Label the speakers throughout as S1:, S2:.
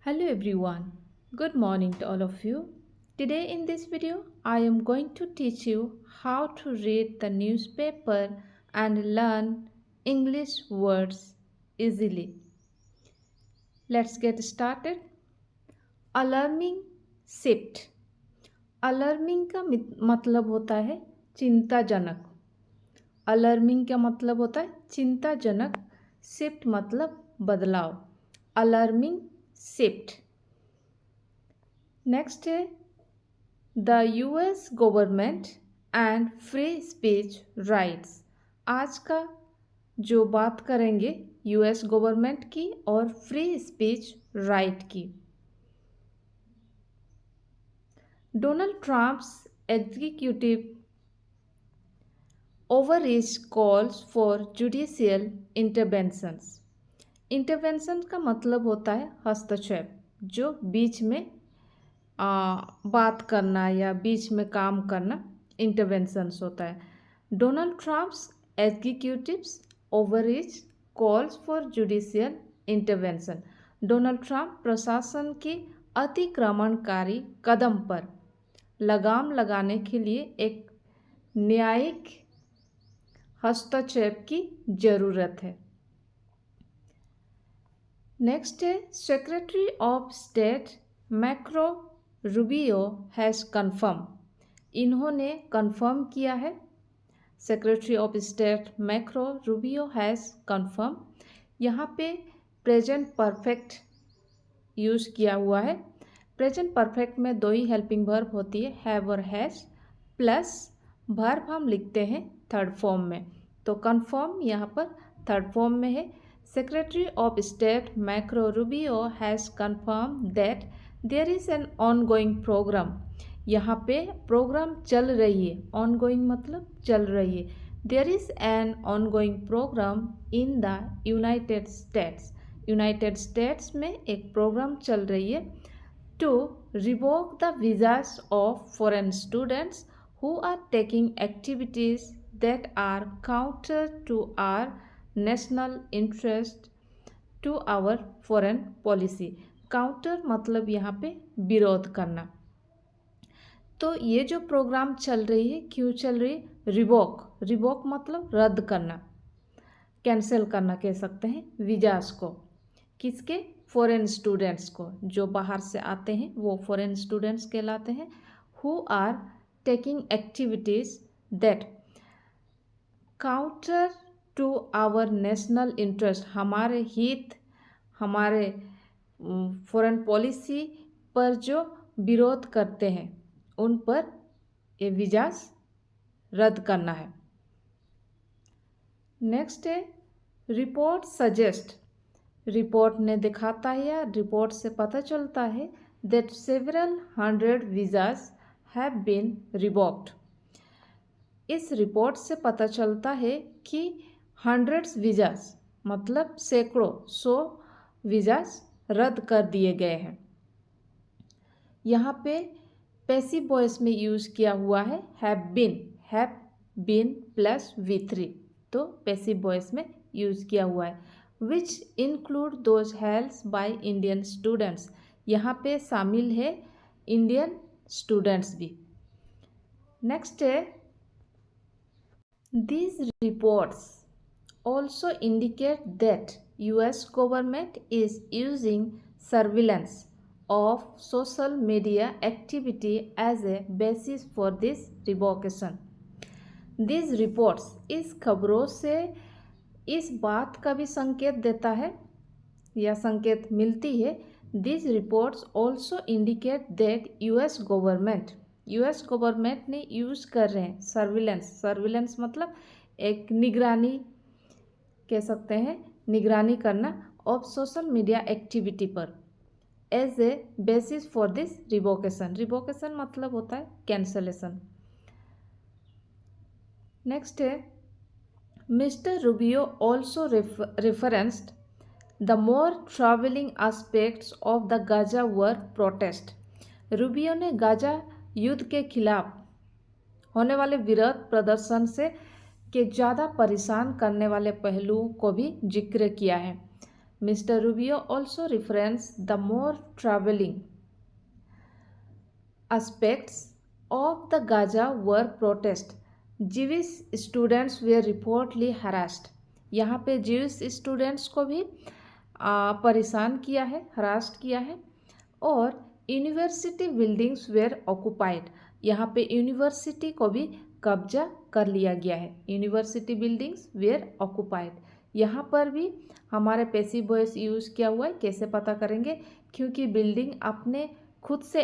S1: Hello everyone, good morning to all of you. Today in this video, I am going to teach you how to read the newspaper and learn English words easily. Let's get started. Alarming shift. Alarming का मतलब होता है चिंताजनक. Alarming का मतलब होता है चिंताजनक. शिफ्ट मतलब बदलाव. Alarming shift. नेक्स्ट है the US government and free speech rights. आज का जो बात करेंगे यूएस गवर्नमेंट की और फ्री स्पीच राइट की. Donald Trump's executive overreach calls for judicial interventions. Intervention का मतलब होता है हस्तक्षेप, जो बीच में बात करना या बीच में काम करना इंटरवेंशंस होता है. Donald Trump's executives overreach calls for judicial intervention. Donald Trump प्रशासन के अतिक्रमणकारी कदम पर लगाम लगाने के लिए एक न्यायिक हस्तक्षेप की ज़रूरत है. नेक्स्ट है सेक्रेटरी ऑफ स्टेट मैक्रो रूबियो हैज़ कन्फर्म. इन्होंने कन्फर्म किया है. सेक्रेटरी ऑफ स्टेट मैक्रो रूबियो हैज़ कन्फर्म. यहाँ पे प्रेजेंट परफेक्ट यूज़ किया हुआ है. प्रेजेंट परफेक्ट में दो ही हेल्पिंग वर्ब होती है, हैव और हैज़, प्लस वर्ब हम लिखते हैं थर्ड फॉर्म में. तो कन्फर्म यहाँ पर थर्ड फॉर्म में है. सेक्रेटरी ऑफ स्टेट मैक्रो Rubio has confirm that there is an ongoing programme. यहाँ पे प्रोग्राम चल रही है. ऑनगोइंग मतलब चल रही है. There is an ongoing programme in the United States. United States में एक प्रोग्राम चल रही है to revoke the visas of foreign students who are taking activities that are counter to our national interest to our foreign policy. Counter मतलब यहाँ पे विरोध करना. तो ये जो प्रोग्राम चल रही है, क्यों चल रही है? रिवोक. रिवोक मतलब रद्द करना, कैंसिल करना कह सकते हैं वीज़ास को. किसके? फॉरेन स्टूडेंट्स को. जो बाहर से आते हैं वो फॉरेन स्टूडेंट्स कहलाते हैं. Who are taking activities that counter to our national interest. हमारे हित, हमारे फॉरेन पॉलिसी पर जो विरोध करते हैं उन पर ये वीज़ास रद्द करना है. नेक्स्ट है रिपोर्ट सजेस्ट. रिपोर्ट ने दिखाता है या रिपोर्ट से पता चलता है that several 100 visas have been revoked. इस रिपोर्ट से पता चलता है कि 100 वीज़ास मतलब सैकड़ों, 100 वीज़ास रद्द कर दिए गए हैं. यहाँ पे पैसिव वॉइस में यूज़ किया हुआ है हैव बीन प्लस V3. तो पैसिव वॉइस में यूज़ किया हुआ है. Which include those held by Indian students. यहाँ पे शामिल है इंडियन स्टूडेंट्स भी. नेक्स्ट है these reports also indicate that US government is using surveillance of social media activity as a basis for this revocation. These reports इस खबरों से इस बात का भी संकेत देता है या संकेत मिलती है. These reports also indicate that US government ने यूज़ कर रहे हैं सर्विलेंस मतलब एक निगरानी कह सकते हैं, निगरानी करना ऑफ सोशल मीडिया एक्टिविटी पर as a basis for this revocation. Revocation मतलब होता है कैंसलेशन. नेक्स्ट है Mr Rubio also referenced the more troubling aspects of the Gaza war protest. Rubio ने गाजा युद्ध के खिलाफ होने वाले विरोध प्रदर्शन से के ज़्यादा परेशान करने वाले पहलुओं को भी जिक्र किया है. Mr. Rubio also referenced the more traveling aspects of the Gaza war protest. Jewish students were reportedly harassed. यहाँ पे Jewish students को भी परेशान किया है, हरास्ट किया है। और यूनिवर्सिटी बिल्डिंग्स वेयर ऑक्युपाइड, यहाँ पे यूनिवर्सिटी को भी कब्जा कर लिया गया है। यूनिवर्सिटी बिल्डिंग्स वेयर ऑक्युपाइड, यहाँ पर भी हमारे पैसिव वॉइस यूज़ किया हुआ है। कैसे पता करेंगे? क्योंकि बिल्डिंग आपने खुद से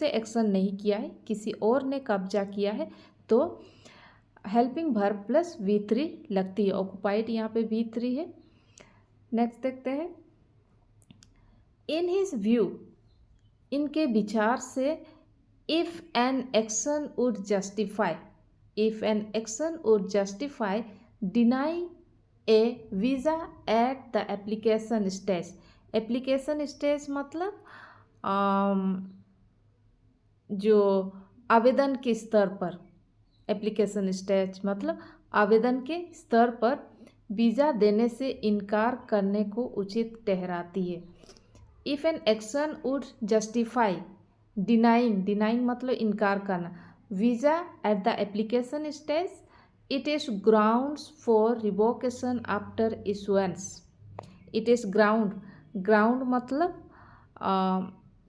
S1: एक्शन नहीं किया है, किसी और ने कब्जा किया है, तो हेल्पिंग वर्ब प्लस V3 लगती है। ऑक्युपाइड यहाँ पे V3 है। नेक्स्ट देखते हैं। इन हिज व्यू, इनके विचार से, if an action would justify, if an action would justify deny A visa at the application stage. Application stage मतलब जो आवेदन के स्तर पर, एप्लीकेशन स्टेज मतलब आवेदन के स्तर पर वीज़ा देने से इनकार करने को उचित ठहराती है। If an action would justify denying मतलब इनकार करना, visa at the application stage, it is grounds for revocation after issuance. It is ground मतलब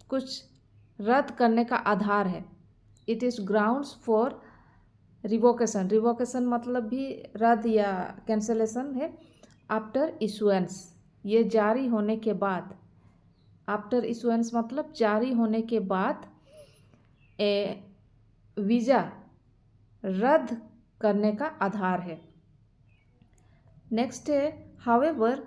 S1: कुछ रद्द करने का आधार है। It is grounds for revocation मतलब भी रद्द या कैंसलेशन है। आफ्टर इशुएंस, ये जारी होने के बाद। आफ्टर इशुएंस मतलब जारी होने के बाद वीज़ा रद्द करने का आधार है। नेक्स्ट है, हाउएवर,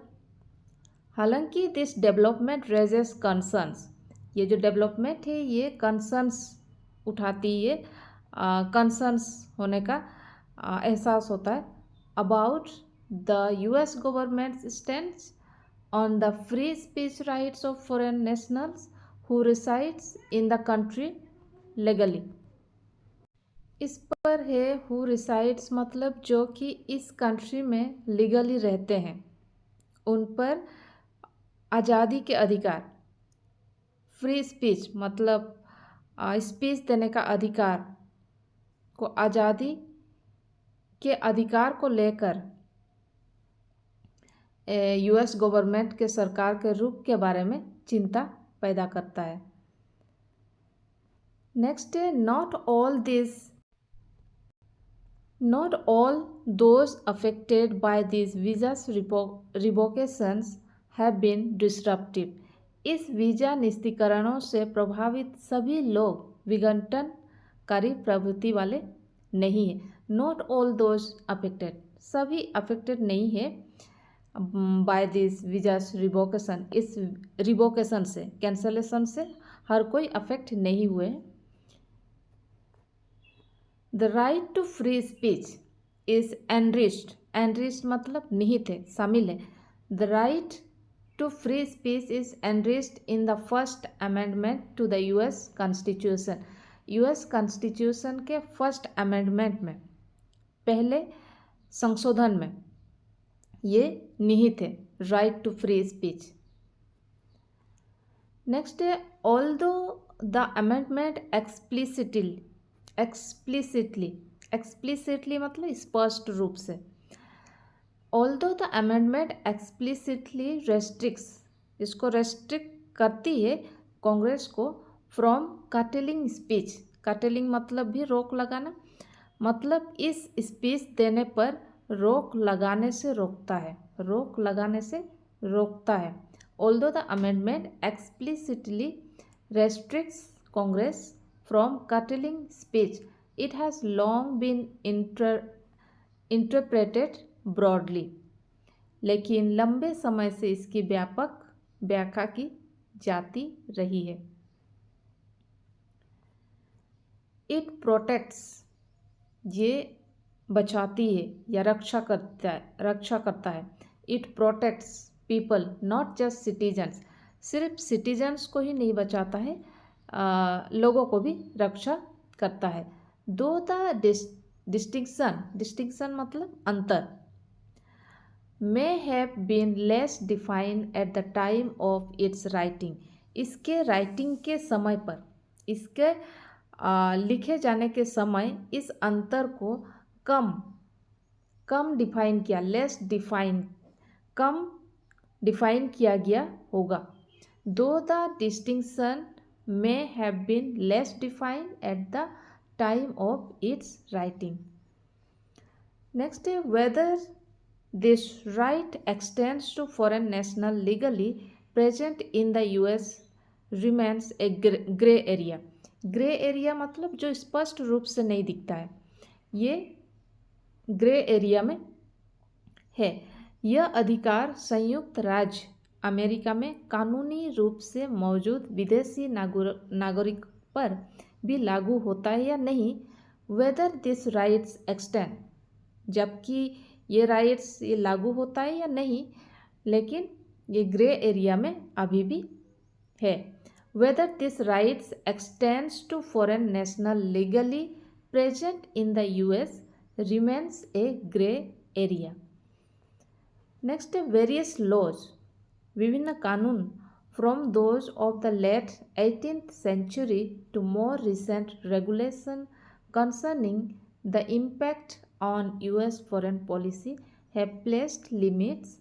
S1: हालांकि दिस डेवलपमेंट रेजेस कंसर्न्स, ये जो डेवलपमेंट है ये कंसर्न्स उठाती है, कंसर्न्स होने का एहसास होता है। About the US government stands on the free speech rights of foreign nationals who resides in the country legally. इस पर है हु रिसाइड्स मतलब जो कि इस कंट्री में लीगली रहते हैं, उन पर आज़ादी के अधिकार। फ्री स्पीच मतलब स्पीच देने का अधिकार को, आज़ादी के अधिकार को लेकर US गवर्नमेंट के सरकार के रुख के बारे में चिंता पैदा करता है। नेक्स्ट है, not all those affected by this visas revocations have been disruptive. इस वीज़ा निस्तीकरणों से प्रभावित सभी लोग विघटनकारी प्रवृत्ति वाले नहीं है। नॉट ऑल दोज अफेक्टेड, सभी अफेक्टेड नहीं है बाय दिस वीज़ास रिवोकेशन, इस रिवोकेशन से, कैंसलेशन से हर कोई अफेक्ट नहीं हुए। The right to free speech is enriched मतलब निहित है, शामिल है। The right to free speech is enriched in the first amendment to the US constitution. US constitution के फर्स्ट अमेंडमेंट में, पहले संशोधन में ये निहित है, right to free speech. Next है, ऑल्दो द अमेंडमेंट एक्सप्लिसिटली मतलब स्पष्ट रूप से। Although the amendment explicitly restricts, इसको रेस्ट्रिक्ट करती है कांग्रेस को फ्रॉम कटेलिंग स्पीच। कटेलिंग मतलब भी रोक लगाना, मतलब इस स्पीच देने पर रोक लगाने से रोकता है, रोक लगाने से रोकता है। Although the amendment explicitly restricts Congress from curtailing speech, it has long been interpreted broadly, लेकिन लंबे समय से इसकी व्यापक व्याख्या की जाती रही है। इट प्रोटेक्ट्स, ये बचाती है या रक्षा करता है। It protects people not just citizens, सिर्फ सिटीजन्स को ही नहीं बचाता है, लोगों को भी रक्षा करता है। दो द डिस्टिंक्शन मतलब अंतर, may have been less defined at the time of its writing. इसके राइटिंग के समय पर, इसके लिखे जाने के समय इस अंतर को कम डिफाइन किया, लेस डिफाइन, कम डिफाइन किया गया होगा। Though the distinction may have been less defined at the time of its writing. Next है whether this right extends to foreign national legally present in the US remains a grey area. Grey area मतलब जो स्पष्ट रूप से नहीं दिखता है, ये ग्रे एरिया में है। यह अधिकार संयुक्त राज्य अमेरिका में कानूनी रूप से मौजूद विदेशी नागरिक पर भी लागू होता है या नहीं। वेदर दिस राइट्स एक्सटेंड, जबकि ये राइट्स ये लागू होता है या नहीं, लेकिन ये ग्रे एरिया में अभी भी है। Whether this rights extends to foreign national legally present in the US remains a grey area. Next है वेरियस लॉज, विभिन्न कानून from those of the late 18th century to more recent regulation concerning the impact on US foreign policy have placed limits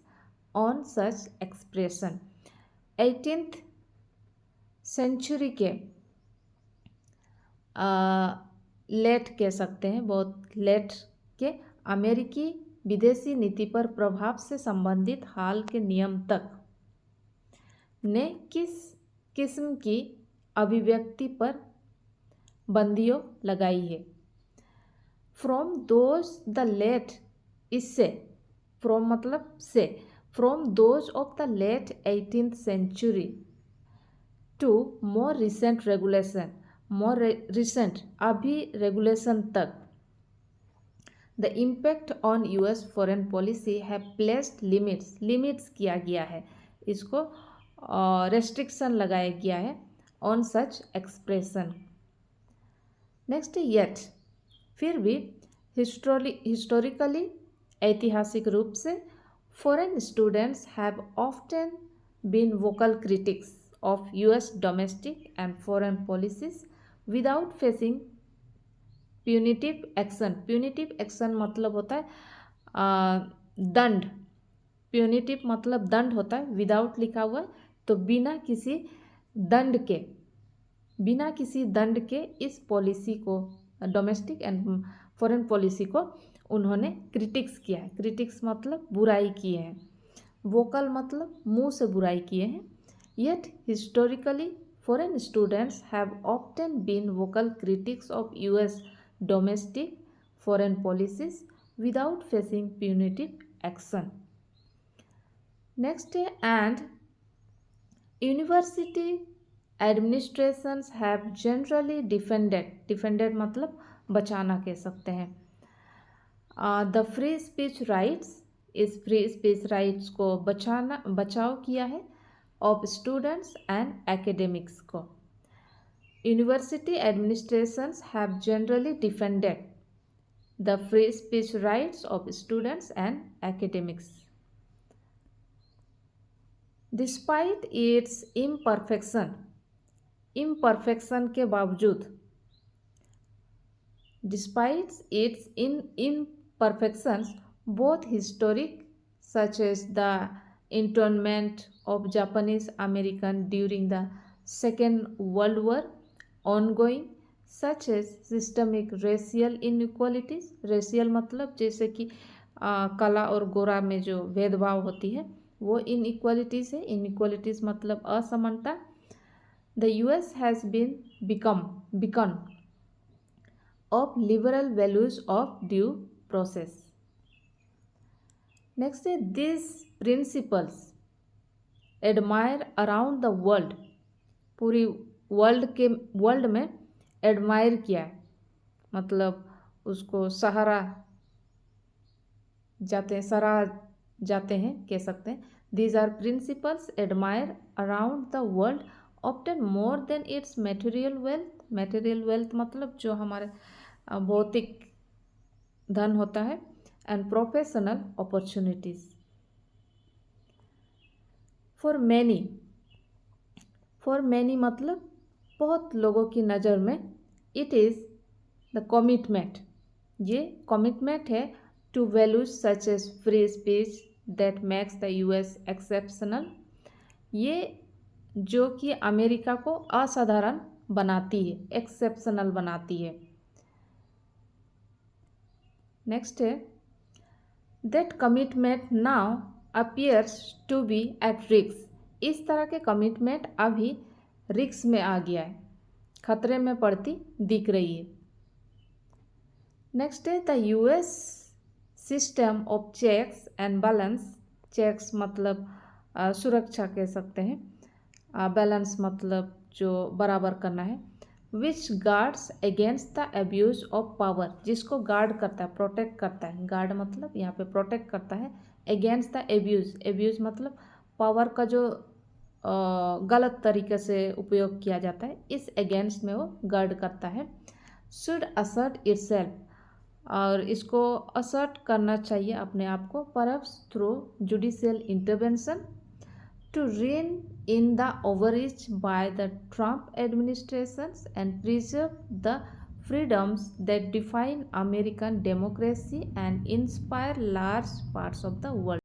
S1: on such expression। 18th century के late कह सकते हैं, बहुत late के अमेरिकी विदेशी नीति पर प्रभाव से संबंधित हाल के नियम तक ने किस किस्म की अभिव्यक्ति पर बंदियों लगाई है। फ्रॉम दोज द लेट, इससे, फ्रॉम मतलब से, from those of the late 18th century to more recent regulation, more recent अभी रेगुलेशन तक, the impact on US foreign policy have placed limits, limits किया गया है, इसको रेस्ट्रिक्शन लगाया गया है on such expression. Next yet, फिर भी हिस्टोरिकली, ऐतिहासिक रूप से, foreign students have often been vocal critics of US domestic and foreign policies without facing punitive action। punitive action मतलब होता है दंड, punitive मतलब दंड होता है, विदाउट लिखा हुआ है तो बिना किसी दंड के, बिना किसी दंड के इस पॉलिसी को, डोमेस्टिक एंड फॉरेन पॉलिसी को उन्होंने क्रिटिक्स किया है। क्रिटिक्स मतलब बुराई किए हैं, वोकल मतलब मुंह से बुराई किए हैं। Yet historically, foreign students have often been vocal critics of US domestic foreign policies without facing punitive action। Next, and university administrations have generally defended मतलब बचाना कह सकते हैं, the free speech rights, इस free speech rights को बचाव किया है of students and academics को। University administrations have generally defended the free speech rights of students and academics। Despite its imperfection के बावजूद, despite its imperfections, both historic such as the internment of Japanese American during the Second World War, ongoing such as systemic racial inequalities, racial मतलब जैसे कि काला और गोरा में जो भेदभाव होती है वो inequalities है, inequalities मतलब असमानता। The US has been beacon of liberal values of due process। Next है this principles admire around the world, पूरी वर्ल्ड में एडमायर किया है, मतलब उसको सराहा जाते हैं कह सकते हैं। These are principles admire around the world often more than its material wealth. Material wealth मतलब जो हमारे भौतिक धन होता है, and professional opportunities, for many मतलब बहुत लोगों की नज़र में इट इज़ द कमिटमेंट, ये कमिटमेंट है to values such as free speech that makes the US exceptional, ये जो कि अमेरिका को असाधारण बनाती है, एक्सेप्शनल बनाती है। नेक्स्ट है that commitment now appears to be at risk, इस तरह के कमिटमेंट अभी रिस्क में आ गया है, खतरे में पड़ती दिख रही है। नेक्स्ट है the US system of checks and balance, checks मतलब सुरक्षा कह सकते हैं, बैलेंस मतलब जो बराबर करना है, which guards against the abuse of power, जिसको गार्ड करता है, प्रोटेक्ट करता है, गार्ड मतलब यहाँ पे प्रोटेक्ट करता है, अगेंस्ट द एब्यूज मतलब पावर का जो गलत तरीके से उपयोग किया जाता है, इस अगेंस्ट में वो गार्ड करता है। शुड असर्ट इटसेल्फ, और इसको असर्ट करना चाहिए अपने आप को, perhaps through judicial intervention to rein in the overreach by the Trump administrations and preserve the freedoms that define American democracy and inspire large parts of the world.